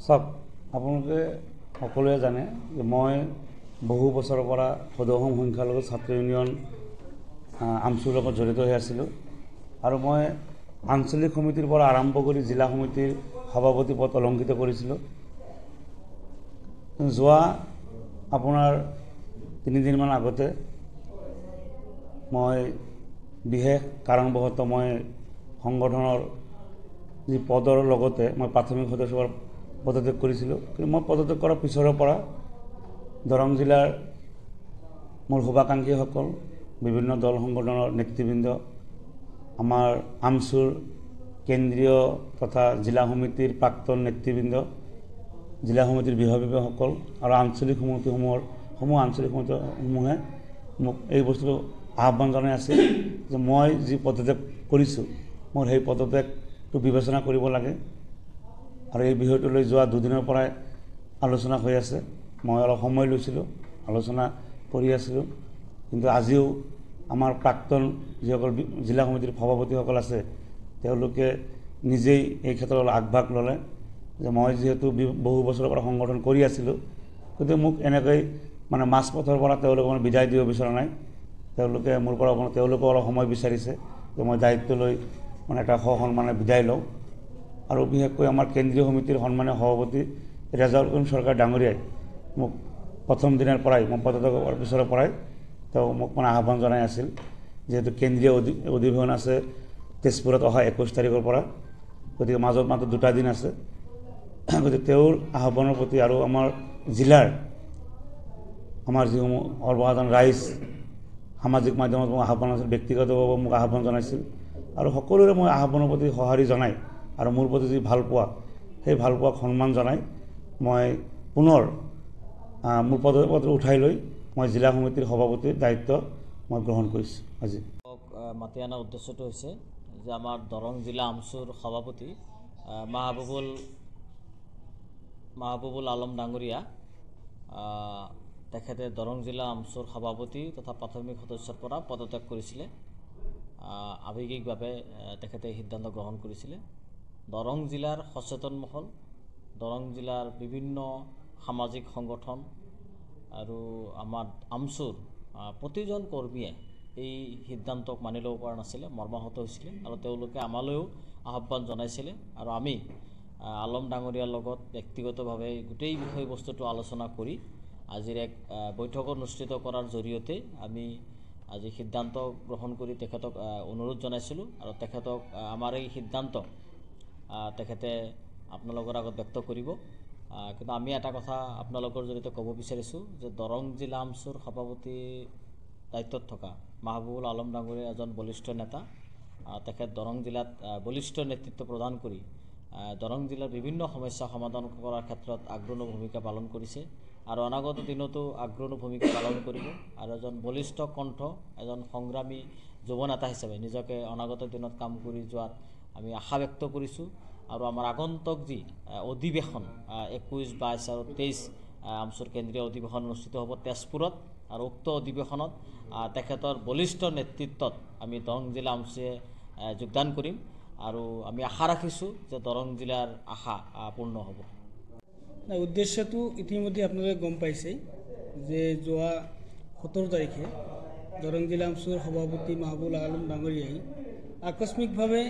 চাওক, আপোনালোকে সকলোৱে জানে যে মই বহু বছৰৰ পৰা সদৌ অসম সংখ্যালঘু ছাত্ৰ ইউনিয়ন আমছুৰ লগত জড়িত হৈ আছিলোঁ আৰু মই আঞ্চলিক সমিতিৰ পৰা আৰম্ভ কৰি জিলা সমিতিৰ সভাপতি পদ অলংকৃত কৰিছিলোঁ। যোৱা আপোনাৰ 3 দিনমান আগতে মই বিশেষ কাৰণবশতঃ মই সংগঠনৰ যি পদৰ লগতে মই প্ৰাথমিক সদস্যৰ পদত্যাগ কৰিছিলোঁ। কিন্তু মই পদত্যাগ কৰাৰ পিছৰে পৰা দৰং জিলাৰ মোৰ শুভাকাংক্ষীসকল, বিভিন্ন দল সংগঠনৰ নেতৃবৃন্দ, আমাৰ আমছুৰ কেন্দ্ৰীয় তথা জিলা সমিতিৰ প্ৰাক্তন নেতৃবৃন্দ, জিলা সমিতিৰ বিষয়ববীয়াসকল আৰু আঞ্চলিক সমিতিসমূহে মোক এই বস্তুটো আহ্বান জনাই আছিল যে মই যি পদত্যাগ কৰিছোঁ মোৰ সেই পদত্যাগটো বিবেচনা কৰিব লাগে আৰু এই বিষয়টো লৈ যোৱা 2 দিনৰ পৰাই আলোচনা হৈ আছে। মই অলপ সময় লৈছিলোঁ, আলোচনা কৰি আছিলোঁ, কিন্তু আজিও আমাৰ প্ৰাক্তন যিসকল জিলা সমিতিৰ সভাপতিসকল আছে তেওঁলোকে নিজেই এই ক্ষেত্ৰত আগভাগ ল'লে যে মই যিহেতু বহু বছৰৰ পৰা সংগঠন কৰি আছিলোঁ, গতিকে মোক এনেকৈ মাঝপথৰ পৰা তেওঁলোকে বিদায় দিব বিচৰা নাই। তেওঁলোকে মোৰ পৰা তেওঁলোকেও অলপ সময় বিচাৰিছে যে মই দায়িত্ব লৈ এটা সসন্মানে বিদায় লওঁ। আৰু বিশেষকৈ আমাৰ কেন্দ্ৰীয় সমিতিৰ সন্মানীয় সভাপতি ৰেজাউল কৰিম চৰকাৰ ডাঙৰীয়াই মোক প্ৰথম দিনৰ পৰাই, মই পদত্যাগ কৰাৰ পিছৰ পৰাই তেওঁ মোক আহ্বান জনাই আছিল, যিহেতু কেন্দ্ৰীয় অধিৱেশন আছে তেজপুৰত অহা 21 তাৰিখৰ পৰা, গতিকে মাজত মাত্ৰ 2টা দিন আছে। গতিকে তেওঁৰ আহ্বানৰ প্ৰতি আৰু আমাৰ জিলাৰ আমাৰ যিসমূহ সৰ্বসাধাৰণ ৰাইজ সামাজিক মাধ্যমত মোক আহ্বান আছিল, ব্যক্তিগতভাৱে মোক আহ্বান জনাইছিল আৰু সকলোৰে মই আহ্বানৰ প্ৰতি সঁহাৰি জনাই আৰু মোৰ প্ৰতি যি ভালপোৱা সেই ভালপোৱাক সন্মান জনাই মই পুনৰ মোৰ পদত্যাগ উঠাই লৈ মই জিলা সমিতিৰ সভাপতিৰ দায়িত্ব মই গ্ৰহণ কৰিছোঁ। আজি মাতি অনাৰ উদ্দেশ্যটো হৈছে যে আমাৰ দৰং জিলা আমছুৰ সভাপতি মাহবুবুল আলম ডাঙৰীয়া তেখেতে দৰং জিলা আমছুৰ সভাপতি তথা প্ৰাথমিক সদস্যৰ পৰা পদত্যাগ কৰিছিলে। আৱেগিকভাৱে তেখেতে সিদ্ধান্ত গ্ৰহণ কৰিছিলে। দৰং জিলাৰ সচেতন মহল, দৰং জিলাৰ বিভিন্ন সামাজিক সংগঠন আৰু আমাৰ আমছুৰ প্ৰতিজন কৰ্মীয়ে এই সিদ্ধান্তক মানি ল'ব পৰা নাছিলে, মৰ্মাহত হৈছিলে আৰু তেওঁলোকে আমালৈও আহ্বান জনাইছিলে আৰু আমি আলম ডাঙৰীয়াৰ লগত ব্যক্তিগতভাৱে গোটেই বিষয়বস্তুটো আলোচনা কৰি আজিৰ এক বৈঠক অনুষ্ঠিত কৰাৰ জৰিয়তে আমি আজি সিদ্ধান্ত গ্ৰহণ কৰি তেখেতক অনুৰোধ জনাইছিলোঁ আৰু তেখেতক আমাৰ এই সিদ্ধান্ত তেখেতে আপোনালোকৰ আগত ব্যক্ত কৰিব। কিন্তু আমি এটা কথা আপোনালোকৰ জৰিয়তে ক'ব বিচাৰিছোঁ যে দৰং জিলা আমছুৰ সভাপতি দায়িত্বত থকা মাহবুবুল আলম ডাঙৰীয়া এজন বলিষ্ঠ নেতা। তেখেত দৰং জিলাত বলিষ্ঠ নেতৃত্ব প্ৰদান কৰি দৰং জিলাৰ বিভিন্ন সমস্যা সমাধান কৰাৰ ক্ষেত্ৰত আগ্ৰণী ভূমিকা পালন কৰিছে আৰু অনাগত দিনতো আগ্ৰণী ভূমিকা পালন কৰিব আৰু এজন বলিষ্ঠ কণ্ঠ, এজন সংগ্ৰামী যুৱ নেতা হিচাপে নিজকে অনাগত দিনত কাম কৰি যোৱাৰ আমি আশা ব্যক্ত কৰিছোঁ। আৰু আমাৰ আগন্তুক যি অধিৱেশন 21, 22 আৰু 23 আমছুৰ কেন্দ্ৰীয় অধিৱেশন অনুষ্ঠিত হ'ব তেজপুৰত আৰু উক্ত অধিৱেশনত তেখেতৰ বলিষ্ঠ নেতৃত্বত আমি দৰং জিলা আমছুৱে যোগদান কৰিম আৰু আমি আশা ৰাখিছোঁ যে দৰং জিলাৰ আশা পূৰ্ণ হ'ব। উদ্দেশ্যটো ইতিমধ্যে আপোনালোকে গম পাইছেই যে যোৱা 17 তাৰিখে দৰং জিলা আমছুৰ সভাপতি মাহবুবুল আলম ডাঙৰীয়াই আকস্মিকভাৱে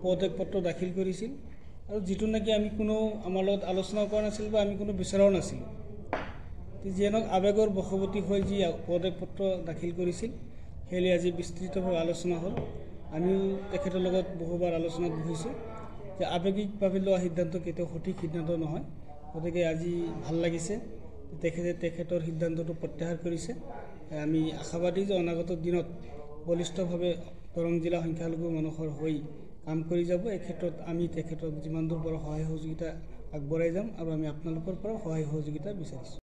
পদত্যাগপত্ৰ দাখিল কৰিছিল আৰু যিটো নেকি আমি কোনো আমাৰ লগত আলোচনা কৰা নাছিল বা আমি কোনো বিচৰাও নাছিলোঁ। যিয়ে নহওক আৱেগৰ বশৱৰ্তী হৈ যি পদত্যাগপত্ৰ দাখিল কৰিছিল সেয়ে আজি বিস্তৃতভাৱে আলোচনা হ'ল। আমিও তেখেতৰ লগত বহুবাৰ আলোচনাত বহিছোঁ যে আৱেগিকভাৱে লোৱা সিদ্ধান্ত কেতিয়াও সঠিক সিদ্ধান্ত নহয়। গতিকে আজি ভাল লাগিছে তেখেতে তেখেতৰ সিদ্ধান্তটো প্ৰত্যাহাৰ কৰিছে। আমি আশাবাদী যে অনাগত দিনত বলিষ্ঠভাৱে দৰং জিলা সংখ্যালঘু মানুহৰ হৈ কাম কৰি যাব। এই ক্ষেত্ৰত আমি তেখেতক যিমান দূৰ পৰা সহায় সহযোগিতা আগবঢ়াই যাম আৰু আমি আপোনালোকৰ পৰা সহায় সহযোগিতা বিচাৰিছোঁ।